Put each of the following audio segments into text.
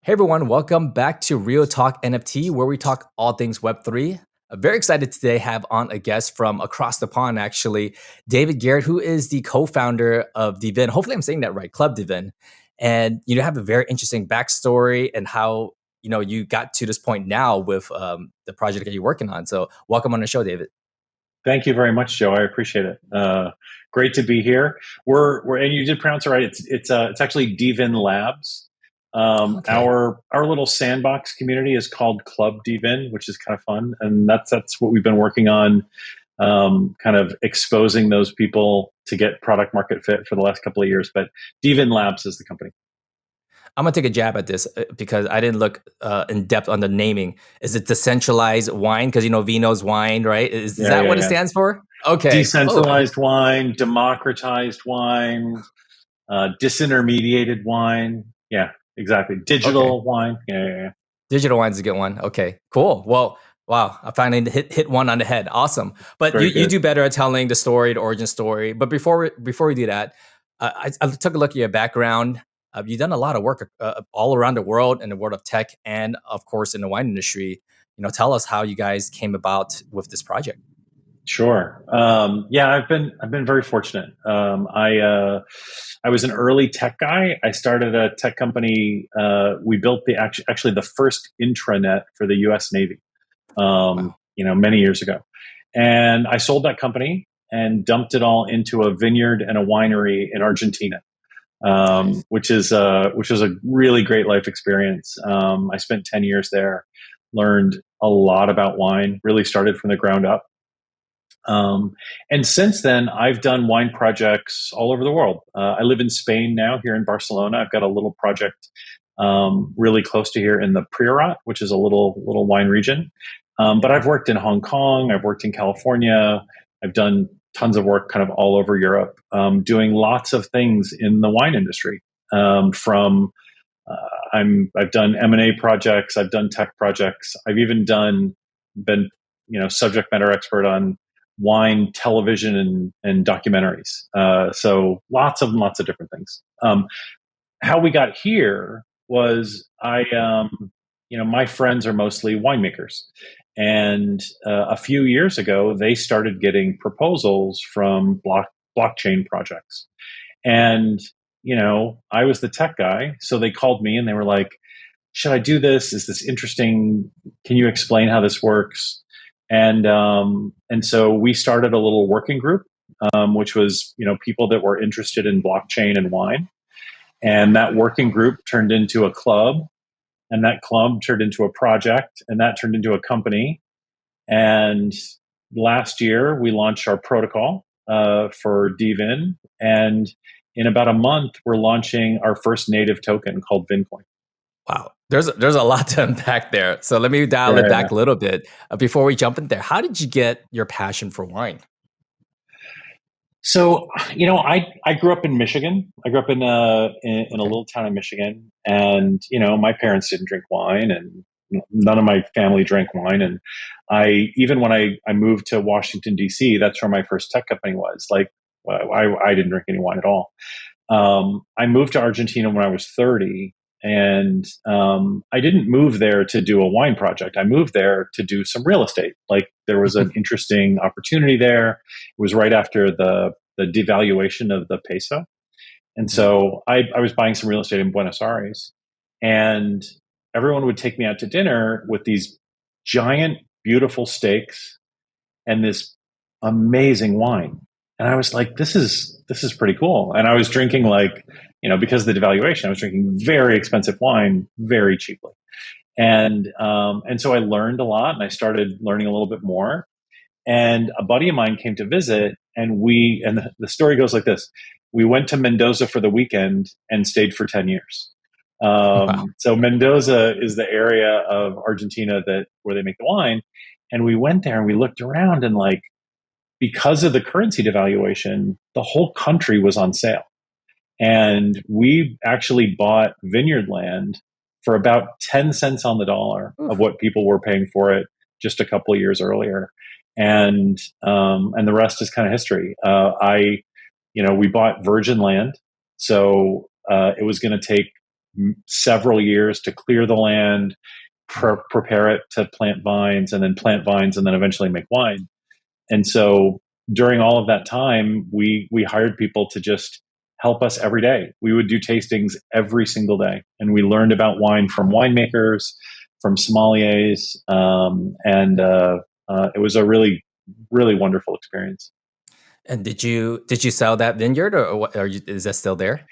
Hey everyone, welcome back to Real Talk NFT, where we talk all things Web3. I'm very excited today to have on a guest from across the pond, actually, David Garrett, who is the co-founder of dVin. Hopefully I'm saying that right, Club dVin. And you have a very interesting backstory and how you got to this point now with the project that you're working on. So welcome on the show, David. Thank you very much, Joe. I appreciate it. Great to be here. We're and you did pronounce it right. It's actually dVin Labs. Okay. Our little sandbox community is called Club dVin, which is kind of fun, and that's what we've been working on. Kind of exposing those people to get product market fit for the last couple of years. But dVin Labs is the company. I'm gonna take a jab at this because I didn't look in depth on the naming. Is it decentralized wine? Because Vino's wine, right? Is Yeah, that yeah, what it yeah. stands for? Okay. Oh, Decentralized wine, democratized wine, disintermediated wine. Yeah, exactly. okay. Digital wine. Yeah, yeah, yeah. Digital wine's a good one. Okay, cool. Well, wow, I finally hit one on the head. Awesome. But you Very you good. do better at telling the story, the origin story. But before we do that, I took a look at your background. You've done a lot of work all around the world in the world of tech and, of course, in the wine industry. Tell us how you guys came about with this project. Sure. Yeah, I've been very fortunate. I was an early tech guy. I started a tech company. We built actually the first intranet for the U.S. Navy. Wow. Many years ago, and I sold that company and dumped it all into a vineyard and a winery in Argentina. Nice. Which was a really great life experience. I spent 10 years there, learned a lot about wine, really started from the ground up. And since then, I've done wine projects all over the world. I live in Spain now, here in Barcelona. I've got a little project really close to here in the Priorat, which is a little wine region. But I've worked in Hong Kong. I've worked in California. I've done tons of work kind of all over Europe, doing lots of things in the wine industry. From I've done M&A projects. I've done tech projects. I've even been subject matter expert on wine television and documentaries. So lots of different things. How we got here was my friends are mostly winemakers. And a few years ago, they started getting proposals from blockchain projects. And, I was the tech guy. So they called me and they were like, should I do this? Is this interesting? Can you explain how this works? And so we started a little working group, which was, people that were interested in blockchain and wine. And that working group turned into a club, and that club turned into a project, and that turned into a company. And last year, we launched our protocol for dVin. And in about a month, we're launching our first native token called VinCoin. Wow. There's a lot to unpack there. So let me dial it Yeah. back a little bit before we jump in there. How did you get your passion for wine? So, I grew up in Michigan. I grew up in a Okay. little town in Michigan, and my parents didn't drink wine, and none of my family drank wine. And even when I moved to Washington D.C., that's where my first tech company was. Like, I didn't drink any wine at all. I moved to Argentina when I was 30, and I didn't move there to do a wine project. I moved there to do some real estate. Like, there was an interesting opportunity there. It was right after the devaluation of the peso. And Yeah. so I was buying some real estate in Buenos Aires, and everyone would take me out to dinner with these giant, beautiful steaks and this amazing wine. And I was like, this is pretty cool. And I was drinking, like, because of the devaluation, I was drinking very expensive wine very cheaply. And so I learned a lot, and I started learning a little bit more. And a buddy of mine came to visit, and the story goes like this: we went to Mendoza for the weekend and stayed for 10 years. Wow. So Mendoza is the area of Argentina where they make the wine. And we went there and we looked around, and, like, because of the currency devaluation, the whole country was on sale. And we actually bought vineyard land for about 10 cents on the dollar of Oof. what people were paying for it just a couple of years earlier. And the rest is kind of history. We bought virgin land. So it was going to take several years to clear the land, Mm. prepare it to plant vines, and then plant vines, and then eventually make wine. And so during all of that time, we hired people to just help us every day. We would do tastings every single day, and we learned about wine from winemakers, from sommeliers, and it was a really, really wonderful experience. And did you sell that vineyard, or what, is that still there?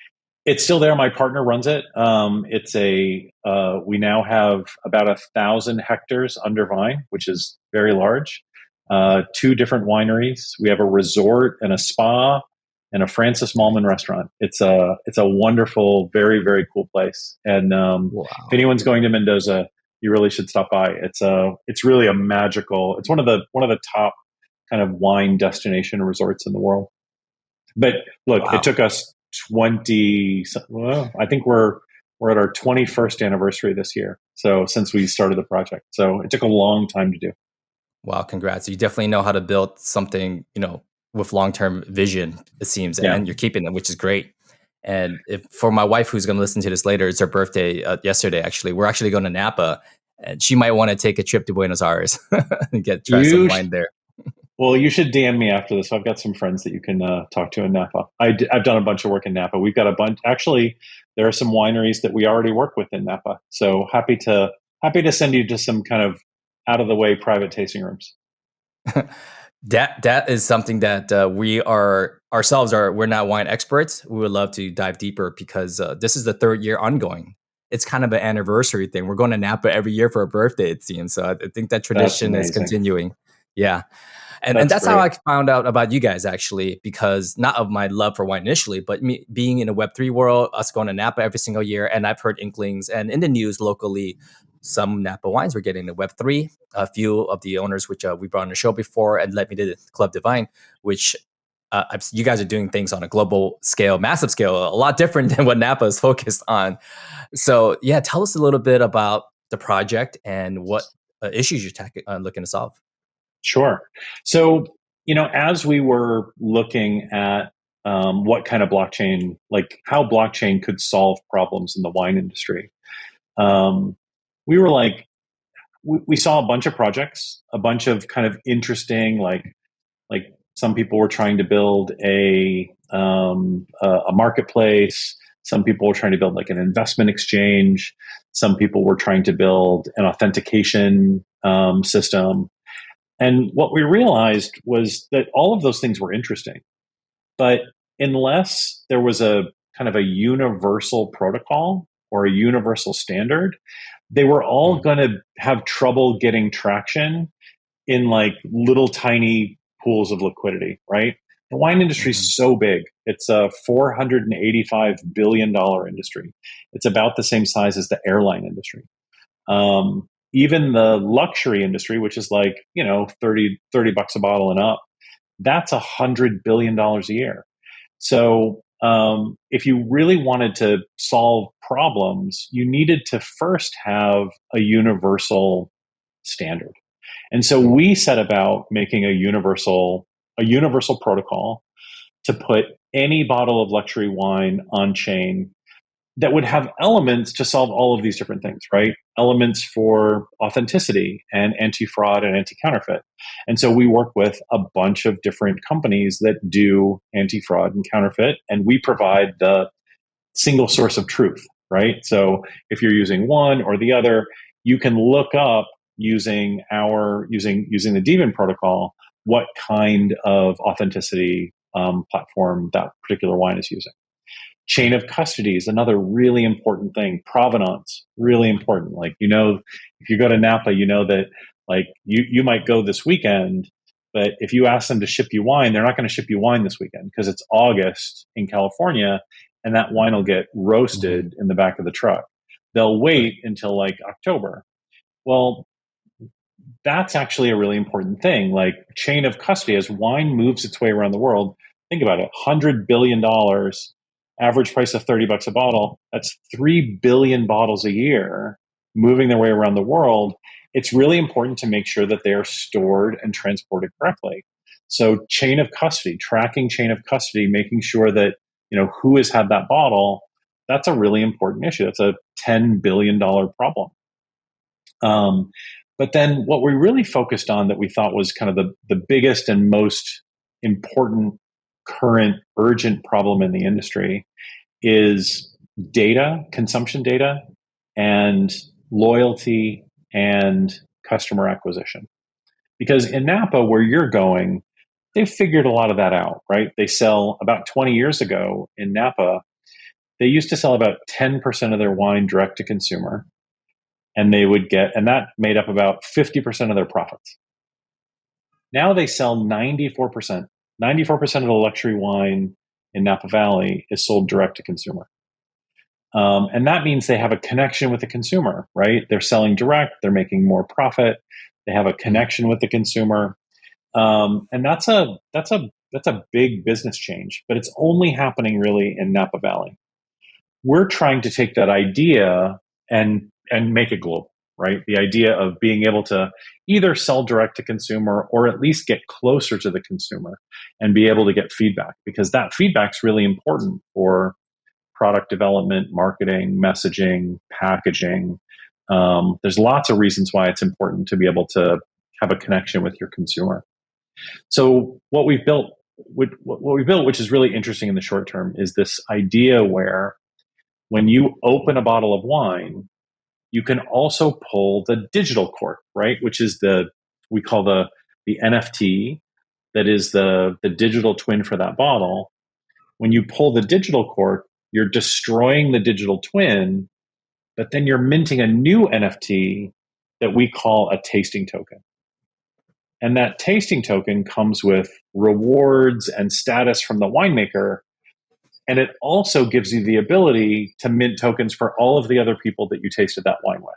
It's still there. My partner runs it. It's a we now have about 1,000 hectares under vine, which is very large. Two different wineries. We have a resort and a spa and a Francis Mallman restaurant. It's a wonderful, very, very cool place. And if Wow. anyone's going to Mendoza, you really should stop by. It's really a magical. It's one of the top kind of wine destination resorts in the world. But look, it Wow. took us 20, well, I think we're at our 21st anniversary this year. So since we started the project. So it took a long time to do. Wow, congrats. You definitely know how to build something, with long-term vision, it seems, and, Yeah. and you're keeping them, which is great. And if for my wife, who's going to listen to this later, it's her birthday yesterday, actually. We're actually going to Napa, and she might want to take a trip to Buenos Aires and try some You wine there. Well, you should DM me after this. I've got some friends that you can talk to in Napa. I've done a bunch of work in Napa. We've got a bunch. Actually, there are some wineries that we already work with in Napa. So happy to send you to some kind of out of the way private tasting rooms. That is something that we are ourselves are we're not wine experts. We would love to dive deeper because this is the third year ongoing. It's kind of an anniversary thing. We're going to Napa every year for a birthday, it seems. So I think that That's tradition is amazing. continuing. Yeah. And That's that's how great. I found out about you guys, actually, because not of my love for wine initially, but me being in a Web3 world, us going to Napa every single year. And I've heard inklings and in the news locally, some Napa wines were getting to Web3. A few of the owners, which we brought on the show before, and led me to Club dVin, which you guys are doing things on a global scale, massive scale, a lot different than what Napa is focused on. So, yeah, tell us a little bit about the project and what issues you're looking to solve. Sure. So, as we were looking at what kind of blockchain, like how blockchain could solve problems in the wine industry, um, we were like, we saw a bunch of projects, a bunch of kind of interesting, like some people were trying to build a marketplace. Some people were trying to build like an investment exchange. Some people were trying to build an authentication system. And what we realized was that all of those things were interesting, but unless there was a kind of a universal protocol or a universal standard, they were all Mm, going to have trouble getting traction in like little tiny pools of liquidity, right? The wine industry mhm, is so big. It's a $485 billion industry. It's about the same size as the airline industry. Even the luxury industry, which is like, 30 bucks a bottle and up, that's $100 billion a year. So if you really wanted to solve problems, you needed to first have a universal standard. And so mm, we set about making a universal protocol to put any bottle of luxury wine on chain that would have elements to solve all of these different things, right? Elements for authenticity and anti-fraud and anti-counterfeit. And so we work with a bunch of different companies that do anti-fraud and counterfeit, and we provide the single source of truth, right? So if you're using one or the other, you can look up using the dVin protocol what kind of authenticity platform that particular wine is using. Chain of custody is another really important thing. Provenance, really important. Like, if you go to Napa, you know that like you might go this weekend, but if you ask them to ship you wine, they're not going to ship you wine this weekend because it's August in California and that wine will get mhm. roasted in the back of the truck. They'll Right. wait until like October. Well, that's actually a really important thing. Like chain of custody, as wine moves its way around the world, think about it, $100 billion, average price of 30 bucks a bottle. That's 3 billion bottles a year moving their way around the world. It's really important to make sure that they are stored and transported correctly. So tracking chain of custody, making sure that, who has had that bottle, that's a really important issue. That's a $10 billion problem. But then what we really focused on that we thought was kind of the biggest and most important current urgent problem in the industry is data, consumption data, and loyalty and customer acquisition. Because in Napa, where you're going, they've figured a lot of that out, right? They sell about 20 years ago in Napa, they used to sell about 10% of their wine direct to consumer. And that made up about 50% of their profits. Now they sell 94%. 94% of the luxury wine in Napa Valley is sold direct to consumer. And that means they have a connection with the consumer, right? They're selling direct, they're making more profit, they have a connection with the consumer. And that's a big business change, but it's only happening really in Napa Valley. We're trying to take that idea and make it global, right? The idea of being able to either sell direct to consumer or at least get closer to the consumer and be able to get feedback, because that feedback's really important for product development, marketing, messaging, packaging. There's lots of reasons why it's important to be able to have a connection with your consumer. So what we've built, which is really interesting in the short term, is this idea where when you open a bottle of wine, you can also pull the digital cork, right? Which is we call the NFT, that is the digital twin for that bottle. When you pull the digital cork, you're destroying the digital twin, but then you're minting a new NFT that we call a tasting token. And that tasting token comes with rewards and status from the winemaker. And it also gives you the ability to mint tokens for all of the other people that you tasted that wine with.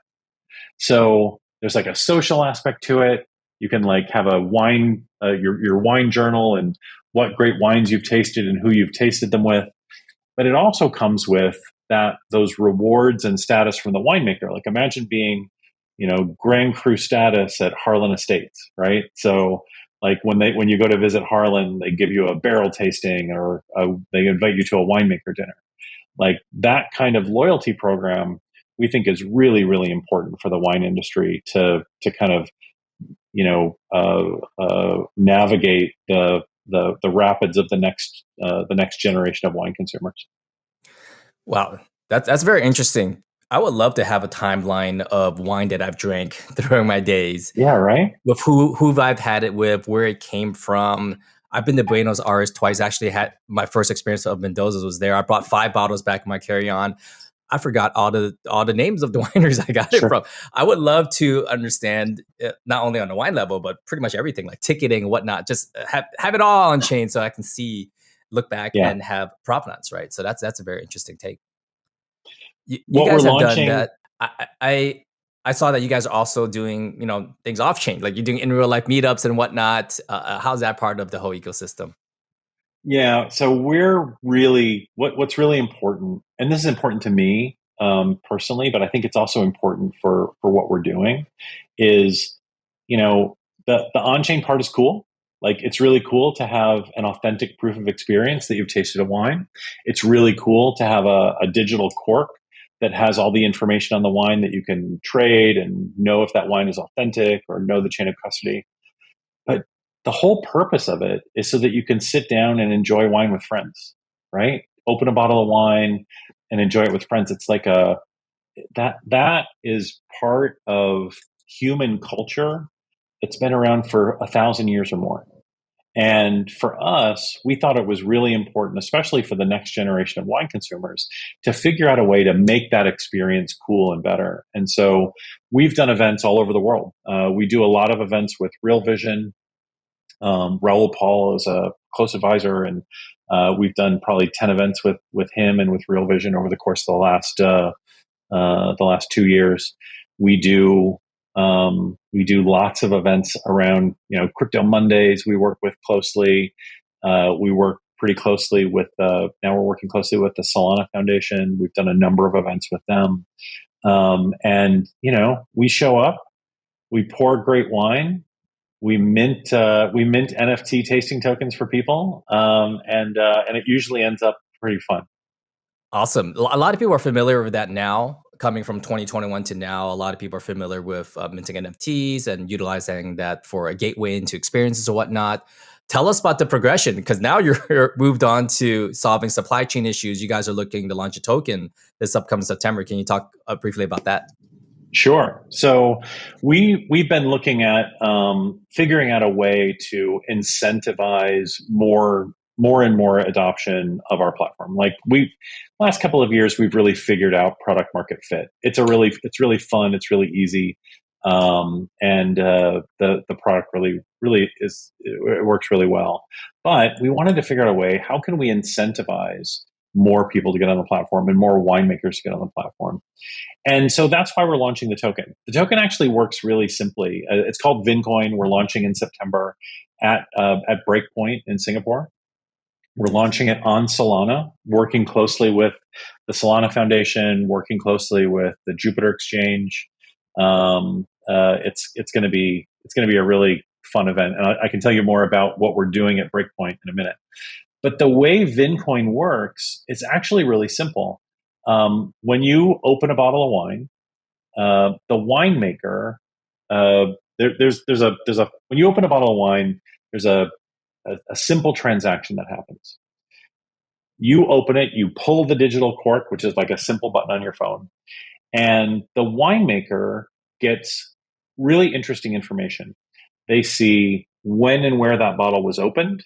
So there's like a social aspect to it. You can like have a wine, your wine journal and what great wines you've tasted and who you've tasted them with. But it also comes with those rewards and status from the winemaker. Like imagine being, Grand Cru status at Harlan Estates, right? So like when you go to visit Harlan, they give you a barrel tasting or they invite you to a winemaker dinner. Like that kind of loyalty program, we think is really, really important for the wine industry to kind of, navigate the rapids of the next generation of wine consumers. Wow, that's very interesting. I would love to have a timeline of wine that I've drank throughout my days, Yeah, right. with who I've had it with, where it came from. I've been to Buenos Aires twice. Actually, had my first experience of Mendoza was there. I brought 5 bottles back in my carry-on. I forgot all the names of the wineries I got it Sure. from. I would love to understand not only on the wine level, but pretty much everything like ticketing and whatnot. Just have it all on chain so I can look back Yeah. and have provenance, right? So that's a very interesting take. You What we're guys have done launching, that. I saw that you guys are also doing things off chain, like you're doing in real life meetups and whatnot. How's that part of the whole ecosystem? yeah. So we're really what's really important, and this is important to me personally, but I think it's also important for what we're doing. Is the on chain part is cool. Like it's really cool to have an authentic proof of experience that you've tasted a wine. It's really cool to have a digital cork that has all the information on the wine that you can trade and know if that wine is authentic or know the chain of custody. But the whole purpose of it is so that you can sit down and enjoy wine with friends, right? Open a bottle of wine and enjoy it with friends. It's like that is part of human culture that's been around for 1,000 years or more. And for us, we thought it was really important, especially for the next generation of wine consumers, to figure out a way to make that experience cool and better. And so we've done events all over the world. We do a lot of events with Real Vision. Raul Paul is a close advisor, and we've done probably 10 events with him and with Real Vision over the course of the last 2 years. We do lots of events around Crypto Mondays. We work with closely. We work pretty closely with now we're working closely with the Solana Foundation. We've done a number of events with them, and we show up, we pour great wine, we mint NFT tasting tokens for people, and it usually ends up pretty fun. Awesome. A lot of people are familiar with that now. Coming from 2021 to now, a lot of people are familiar with minting NFTs and utilizing that for a gateway into experiences or whatnot. Tell us about the progression, because now you're moved on to solving supply chain issues. You guys are looking to launch a token this upcoming September. Can you talk briefly about that? Sure. So we've been looking at figuring out a way to incentivize more and more adoption of our platform. Like we last couple of years, we've really figured out product market fit. It's really fun. It's really easy, and the product really is, it works really well. But we wanted to figure out a way, how can we incentivize more people to get on the platform and more winemakers to get on the platform? And so that's why we're launching the token. The token actually works really simply. It's called VinCoin. We're launching in September at Breakpoint in Singapore. We're launching it on Solana, working closely with the Solana Foundation, working closely with the Jupiter Exchange. It's going to be a really fun event, and I can tell you more about what we're doing at Breakpoint in a minute. But the way VinCoin works, it's actually really simple. When you open a bottle of wine, the winemaker, when you open a bottle of wine, there's a simple transaction that happens. You open it, you pull the digital cork, which is like a simple button on your phone, and the winemaker gets really interesting information. They see when and where that bottle was opened.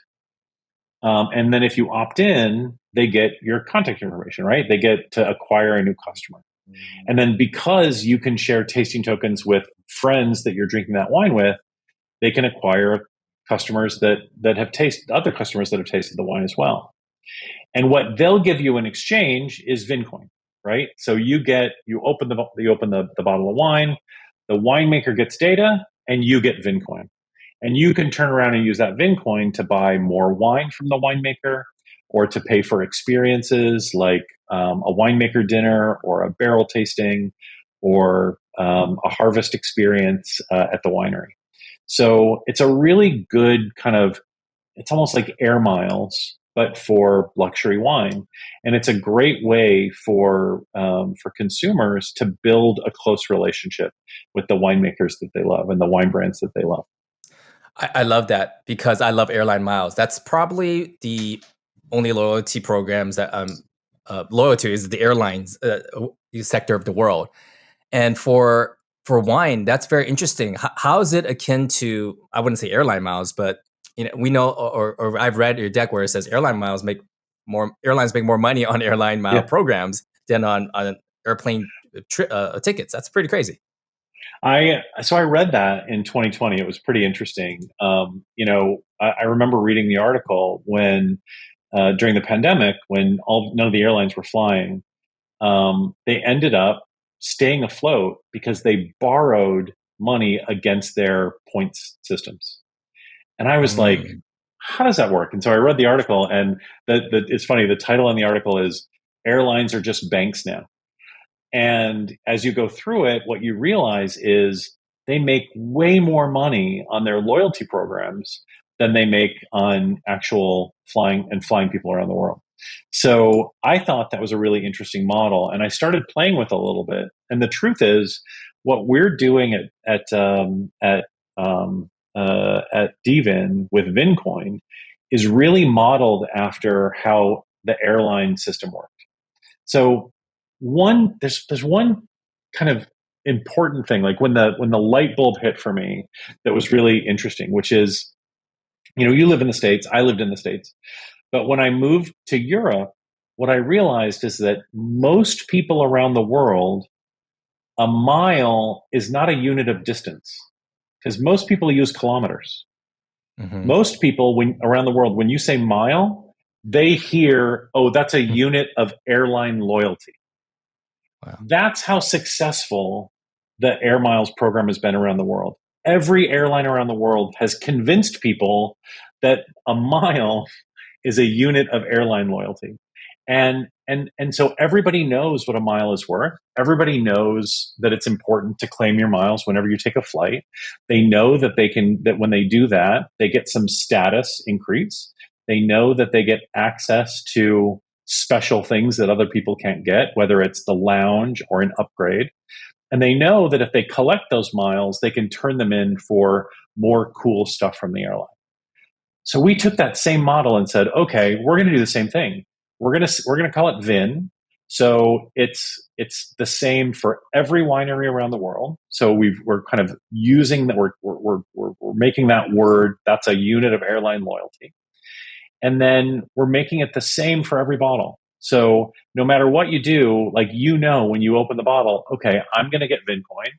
And then if you opt in, they get your contact information, right? They get to acquire a new customer. And then because you can share tasting tokens with friends that you're drinking that wine with, they can acquire customers that have tasted other customers that have tasted the wine as well. And what they'll give you in exchange is VinCoin, right? So you open the bottle of wine, the winemaker gets data, and you get VinCoin. And you can turn around and use that VinCoin to buy more wine from the winemaker, or to pay for experiences like a winemaker dinner or a barrel tasting or a harvest experience at the winery. So it's a really good it's almost like air miles, but for luxury wine. And it's a great way for consumers to build a close relationship with the winemakers that they love and the wine brands that they love. I love that, because I love airline miles. That's probably the only loyalty programs that I'm loyal to, is the airlines sector of the world. And for wine, that's very interesting. How is it akin to, I wouldn't say airline miles, but we know, or I've read your deck where it says airlines make more money on airline mile Yeah. programs than on airplane tickets. That's pretty crazy. I read that in 2020. It was pretty interesting. I remember reading the article when during the pandemic, when none of the airlines were flying. They ended up staying afloat because they borrowed money against their points systems. And I was like, Mm. how does that work? And so I read the article, and it's funny. The title on the article is "Airlines Are Just Banks Now." And as you go through it, what you realize is they make way more money on their loyalty programs than they make on actual flying people around the world. So I thought that was a really interesting model, and I started playing with it a little bit. And the truth is, what we're doing at dVin with VinCoin is really modeled after how the airline system worked. So there's one kind of important thing, like when the light bulb hit for me, that was really interesting, which is, you live in the States, I lived in the States, but when I moved to Europe, what I realized is that most people around the world, a mile is not a unit of distance, because most people use kilometers. Mm-hmm. Most people around the world, when you say mile, they hear, oh, that's a unit of airline loyalty. Wow. That's how successful the Air Miles program has been around the world. Every airline around the world has convinced people that a mile is a unit of airline loyalty. And so everybody knows what a mile is worth. Everybody knows that it's important to claim your miles whenever you take a flight. They know that that when they do that, they get some status increase. They know that they get access to special things that other people can't get, whether it's the lounge or an upgrade. And they know that if they collect those miles, they can turn them in for more cool stuff from the airline. So we took that same model and said, okay, we're going to do the same thing. We're going to call it Vin. So it's the same for every winery around the world. So we're kind of using that. We're making that word. That's a unit of airline loyalty. And then we're making it the same for every bottle. So no matter what you do, like, when you open the bottle, okay, I'm going to get VinCoin,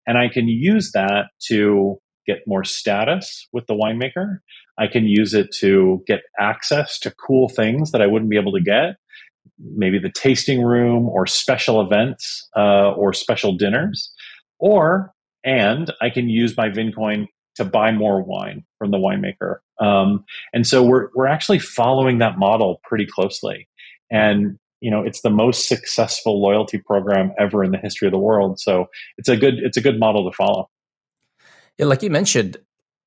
and I can use that to get more status with the winemaker. I can use it to get access to cool things that I wouldn't be able to get, maybe the tasting room or special events or special dinners, and I can use my VinCoin to buy more wine from the winemaker. And so we're actually following that model pretty closely. And it's the most successful loyalty program ever in the history of the world. So it's a good model to follow. Yeah, like you mentioned,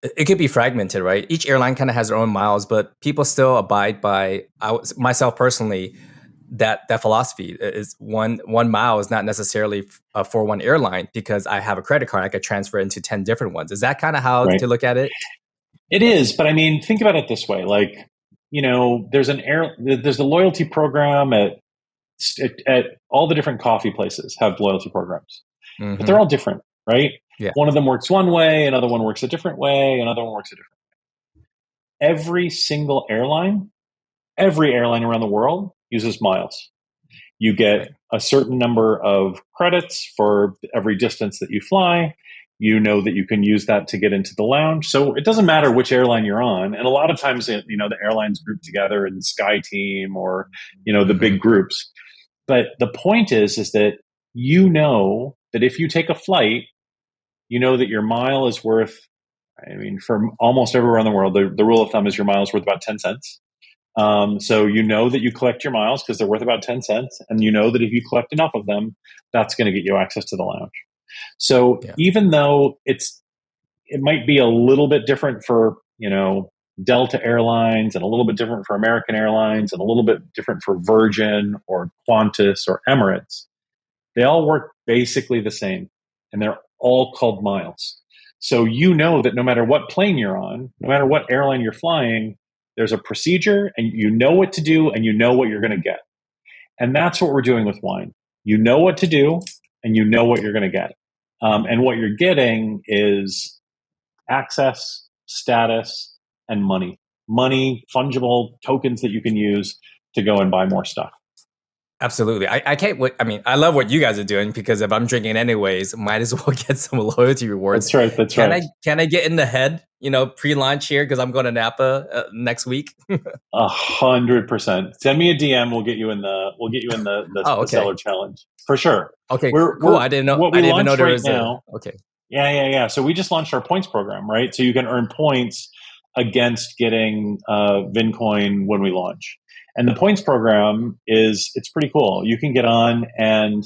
it could be fragmented, right? Each airline kind of has their own miles, but people still abide by, myself personally, that philosophy is one mile is not necessarily for one airline, because I have a credit card, I could transfer into 10 different ones. Is that kind of how Right. to look at it? It is, but I mean, think about it this way: like, there's the loyalty program at all the different coffee places have loyalty programs, but they're all different, right? Yeah. One of them works one way, another one works a different way, another one works a different way. Every airline around the world uses miles. You get a certain number of credits for every distance that you fly. You know that you can use that to get into the lounge. So it doesn't matter which airline you're on. And a lot of times, the airlines group together in Sky Team or, the big groups. But the point is that that if you take a flight, that your mile is worth, for almost everywhere in the world, the rule of thumb is your mile is worth about 10 cents. So that you collect your miles because they're worth about 10 cents. And that if you collect enough of them, that's going to get you access to the lounge. So even though it might be a little bit different for, Delta Airlines, and a little bit different for American Airlines, and a little bit different for Virgin or Qantas or Emirates, they all work basically the same, and they're all called miles. So that no matter what plane you're on, no matter what airline you're flying, there's a procedure, and you know what to do, and you know what you're going to get. And that's what we're doing with wine. You know what to do, and you know what you're going to get. And what you're getting is access, status, and money. Money, fungible tokens that you can use to go and buy more stuff. Absolutely. I can't wait. I mean, I love what you guys are doing, because if I'm drinking anyways, might as well get some loyalty rewards. That's right. Can I get in the head, pre-launch here, because I'm going to Napa next week? 100%. Send me a DM. We'll get you in the seller challenge for sure. Okay, cool. I didn't know. I didn't even know there was okay. Yeah. So we just launched our points program, right? So you can earn points against getting VinCoin when we launch. And the points program it's pretty cool. You can get on, and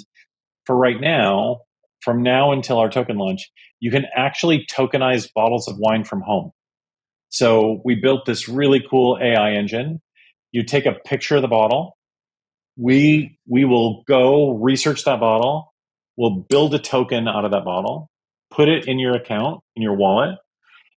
for right now, from now until our token launch, you can actually tokenize bottles of wine from home. So we built this really cool AI engine. You take a picture of the bottle. We will go research that bottle. We'll build a token out of that bottle, put it in your account, in your wallet.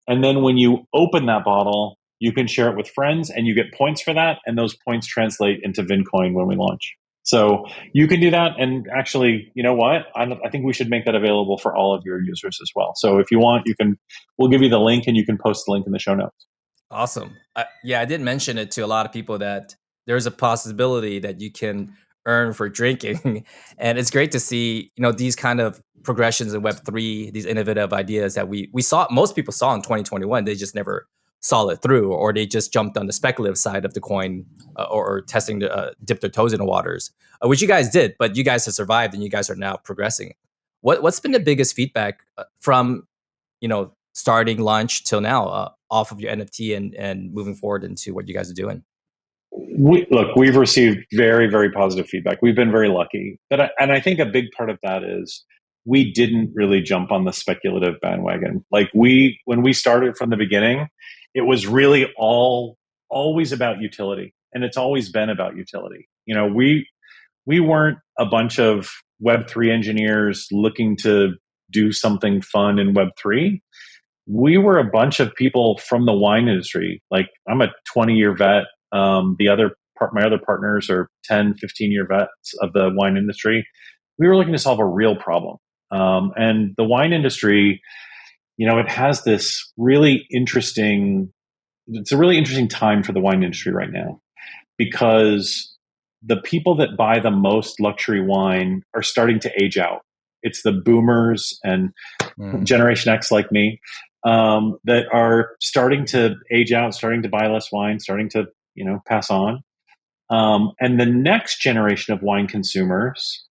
And then when you open that bottle, you can share it with friends, and you get points for that. And those points translate into VinCoin when we launch. So you can do that. And actually, you know what? I think we should make that available for all of your users as well. So if you want, we'll give you the link, and you can post the link in the show notes. Awesome. I did mention it to a lot of people that there's a possibility that you can earn for drinking. And it's great to see, these kind of progressions in Web3, these innovative ideas that we saw, most people saw in 2021. They just never saw it through, or they just jumped on the speculative side of the coin, or testing to dip their toes in the waters, which you guys did, but you guys have survived, and you guys are now progressing. What's been the biggest feedback from, starting launch till now, off of your NFT and moving forward into what you guys are doing? We've received very, very positive feedback. We've been very lucky. And I think a big part of that is we didn't really jump on the speculative bandwagon. Like when we started from the beginning, it was really always about utility. And it's always been about utility. We weren't a bunch of Web3 engineers looking to do something fun in Web3. We were a bunch of people from the wine industry. Like, I'm a 20-year vet. My other partners are 10, 15-year vets of the wine industry. We were looking to solve a real problem. And the wine industry, it has this really interesting, it's a really interesting time for the wine industry right now, because the people that buy the most luxury wine are starting to age out. It's the boomers and Generation X like me, that are starting to age out, starting to buy less wine, starting to, pass on. And the next generation of wine consumers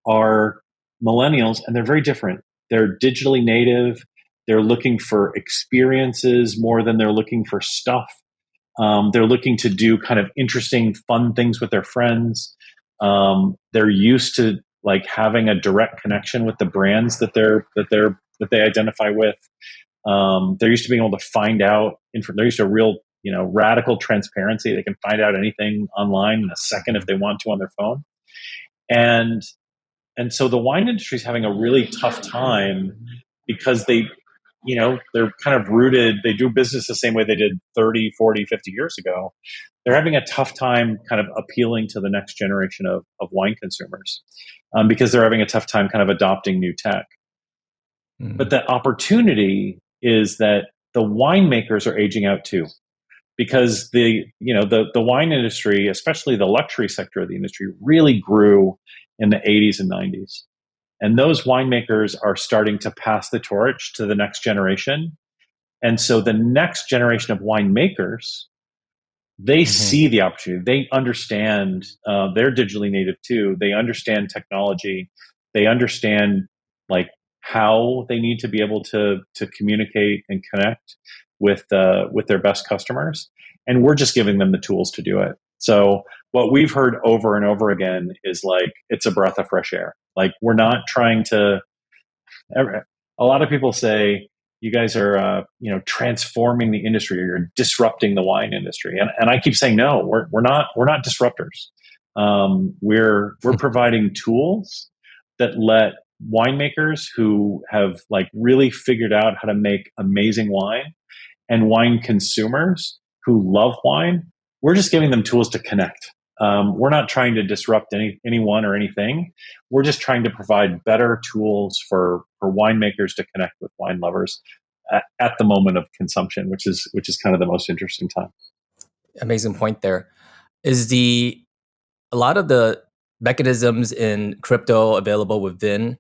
are millennials, and they're very different. They're digitally native. They're looking for experiences more than they're looking for stuff. They're looking to do kind of interesting, fun things with their friends. They're used to like having a direct connection with the brands that they identify with. They're used to being able to find out. They're used to real, radical transparency. They can find out anything online in a second if they want to on their phone. And so the wine industry is having a really tough time because they're kind of rooted. They do business the same way they did 30, 40, 50 years ago. They're having a tough time kind of appealing to the next generation of wine consumers, because they're having a tough time kind of adopting new tech. But the opportunity is that the winemakers are aging out too, because the wine industry, especially the luxury sector of the industry, really grew in the 80s and 90s. And those winemakers are starting to pass the torch to the next generation. And so the next generation of winemakers, they see the opportunity. They understand, they're digitally native too. They understand technology. They understand like how they need to be able to communicate and connect with their best customers. And we're just giving them the tools to do it. So what we've heard over and over again is like, it's a breath of fresh air. Like, we're not trying to, a lot of people say, you guys are, transforming the industry, or you're disrupting the wine industry. And I keep saying, no, we're not disruptors. We're providing tools that let winemakers who have like really figured out how to make amazing wine, and wine consumers who love wine, we're just giving them tools to connect. We're not trying to disrupt anyone or anything. We're just trying to provide better tools for winemakers to connect with wine lovers at the moment of consumption, which is kind of the most interesting time. Amazing point there. Is a lot of the mechanisms in crypto available with Vin,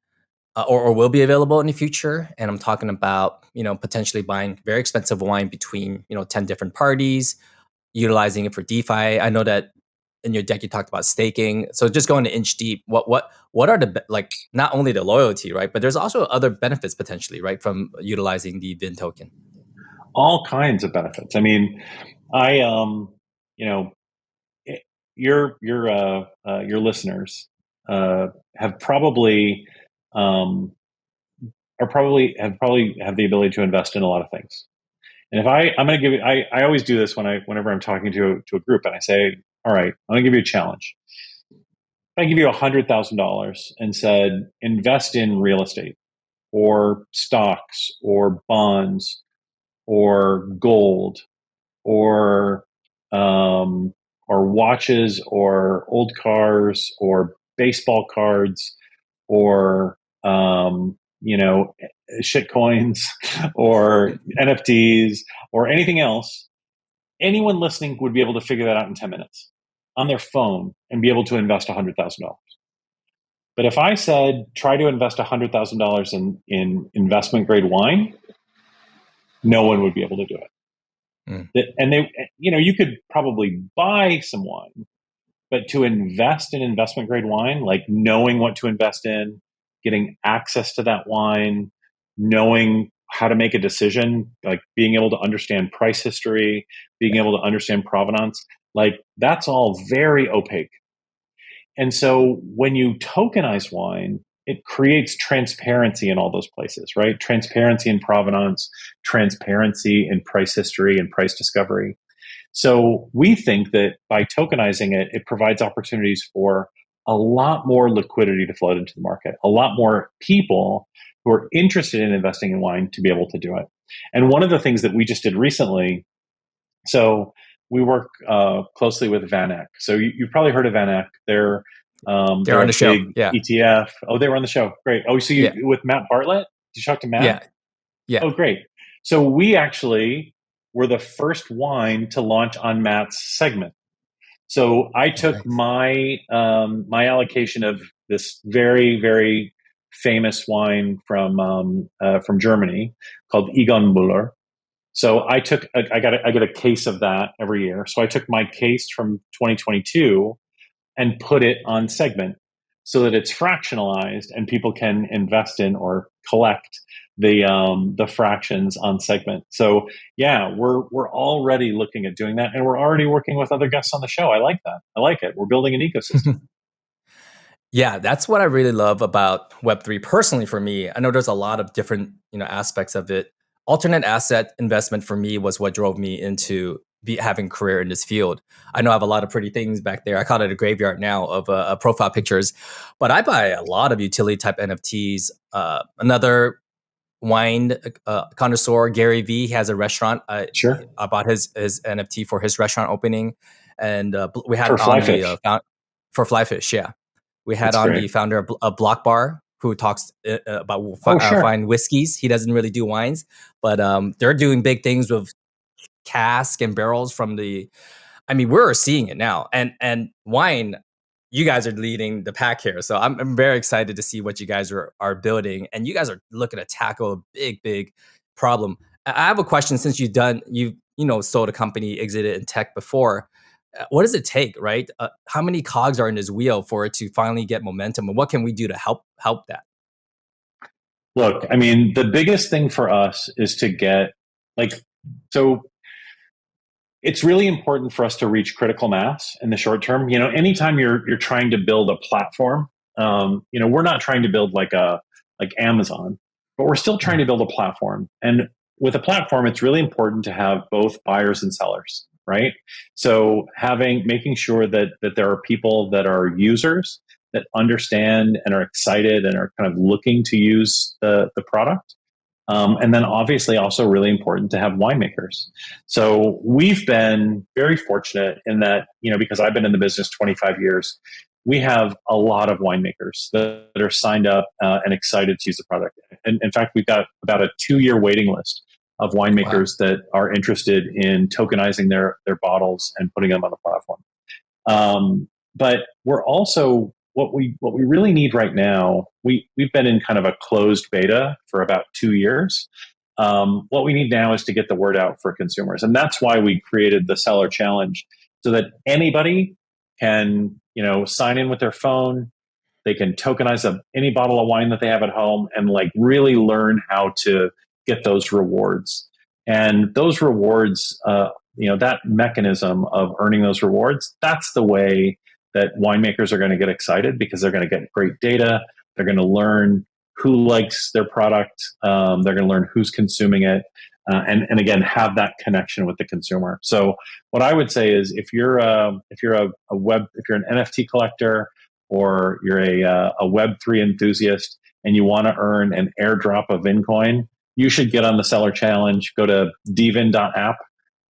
or will be available in the future? And I'm talking about, potentially buying very expensive wine between, 10 different parties, utilizing it for DeFi. I know that in your deck you talked about staking. So just going to inch deep, what are the, like, not only the loyalty, right, but there's also other benefits potentially, right, from utilizing the Vin token? All kinds of benefits. I mean, your listeners have probably have the ability to invest in a lot of things. And if I'm going to give you, I always do this whenever I'm talking to a group, and I say, all right, I'm going to give you a challenge. If I give you $100,000 and said, invest in real estate or stocks or bonds or gold or watches or old cars or baseball cards or shit coins or NFTs or anything else, anyone listening would be able to figure that out in 10 minutes on their phone and be able to invest $100,000. But if I said, try to invest $100,000 in investment grade wine, no one would be able to do it. And you could probably buy some wine, but to invest in investment grade wine, like knowing what to invest in, getting access to that wine, knowing how to make a decision, like being able to understand price history, being able to understand provenance, like that's all very opaque. And so when you tokenize wine, it creates transparency in all those places, right? Transparency in provenance, transparency in price history and price discovery. So we think that by tokenizing it, it provides opportunities for a lot more liquidity to flood into the market, a lot more people who are interested in investing in wine to be able to do it. And one of the things that we just did recently, so we work closely with VanEck. So you've probably heard of VanEck. They're They're on a the show. big Yeah. ETF. Oh, they were on the show. Great. Oh, so Yeah. you with Matt Bartlett? Did you talk to Matt? Yeah. Yeah. Oh, great. So we actually were the first wine to launch on Matt's segment. So I took Nice. my allocation of this very, very famous wine from Germany called Egon Müller. So I get a case of that every year. So I took my case from 2022 and put it on segment so that it's fractionalized and people can invest in or collect the fractions on segment. So yeah, we're already looking at doing that, and we're already working with other guests on the show. I like that. I like it. We're building an ecosystem. Yeah, that's what I really love about Web3 personally for me. I know there's a lot of different, aspects of it. Alternate asset investment for me was what drove me into having a career in this field. I know I have a lot of pretty things back there. I call it a graveyard now of profile pictures, but I buy a lot of utility type NFTs. Another wine connoisseur, Gary V, has a restaurant. Sure. I bought his NFT for his restaurant opening, and we had For on Flyfish. for Flyfish. Yeah, we had That's on great. the founder of Block Bar, who talks about Sure. fine whiskeys. He doesn't really do wines, but they're doing big things with cask and barrels from the. I mean, we're seeing it now, and wine. You guys are leading the pack here, so I'm very excited to see what you guys are building, and you guys are looking to tackle a big problem. I have a question since you've sold a company, exited in tech before. What does it take, right? How many cogs are in this wheel for it to finally get momentum, and what can we do to help that? Look, I mean, the biggest thing for us is to get like so it's really important for us to reach critical mass in the short term. Anytime you're trying to build a platform, we're not trying to build like Amazon, but we're still trying to build a platform. And with a platform, it's really important to have both buyers and sellers, right? So making sure that there are people that are users that understand and are excited and are kind of looking to use the product. And then obviously also really important to have winemakers. So we've been very fortunate in that, because I've been in the business 25 years, we have a lot of winemakers that are signed up and excited to use the product. And in fact, we've got about a 2-year waiting list of winemakers that are interested in tokenizing their bottles and putting them on the platform. But we're also what we really need right now. We've been in kind of a closed beta for about 2 years. What we need now is to get the word out for consumers, and that's why we created the Seller Challenge, so that anybody can sign in with their phone. They can tokenize any bottle of wine that they have at home and like really learn how to get those rewards. And those rewards, that mechanism of earning those rewards, that's the way that winemakers are going to get excited, because they're going to get great data. They're going to learn who likes their product. They're going to learn who's consuming it. And again, have that connection with the consumer. So what I would say is, if you're an NFT collector, or you're a Web3 enthusiast and you want to earn an airdrop of Vincoin, you should get on the Seller Challenge. Go to dVin.app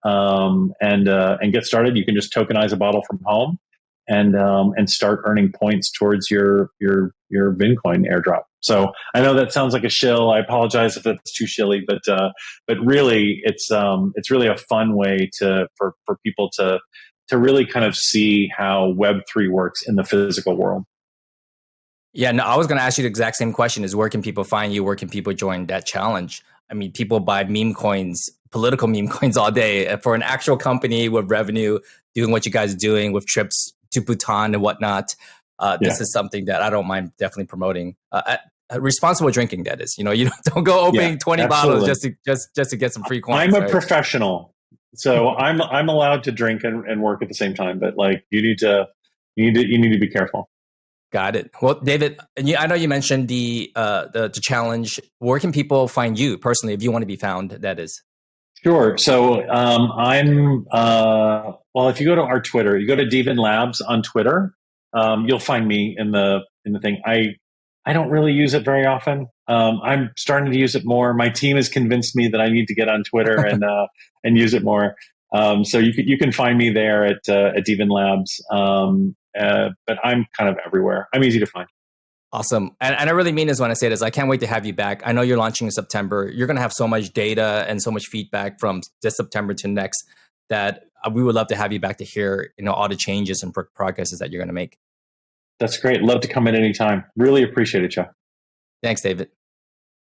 and get started. You can just tokenize a bottle from home and start earning points towards your Vincoin airdrop. So I know that sounds like a shill. I apologize if that's too shilly, but really it's really a fun way for people to really kind of see how Web3 works in the physical world. Yeah, no, I was going to ask you the exact same question: is where can people find you? Where can people join that challenge? I mean, people buy meme coins, political meme coins all day. For an actual company with revenue, doing what you guys are doing with trips to Bhutan and whatnot, this is something that I don't mind definitely promoting. Responsible drinking, that is. You don't go opening 20 bottles just to get some free coins. I'm a professional, so I'm allowed to drink and work at the same time. But like, you need to be careful. Got it. Well, David, I know you mentioned the challenge. Where can people find you personally if you want to be found? That is. Sure. So well, if you go to our Twitter, you go to dVin Labs on Twitter, you'll find me in the thing. I don't really use it very often. I'm starting to use it more. My team has convinced me that I need to get on Twitter and use it more. So you can find me there at dVin Labs. But I'm kind of everywhere. I'm easy to find. Awesome. And I really mean this when I say this. I can't wait to have you back. I know you're launching in September. You're going to have so much data and so much feedback from this September to next that we would love to have you back to hear, all the changes and progresses that you're going to make. That's great. Love to come in anytime. Really appreciate it, Chuck. Thanks, David.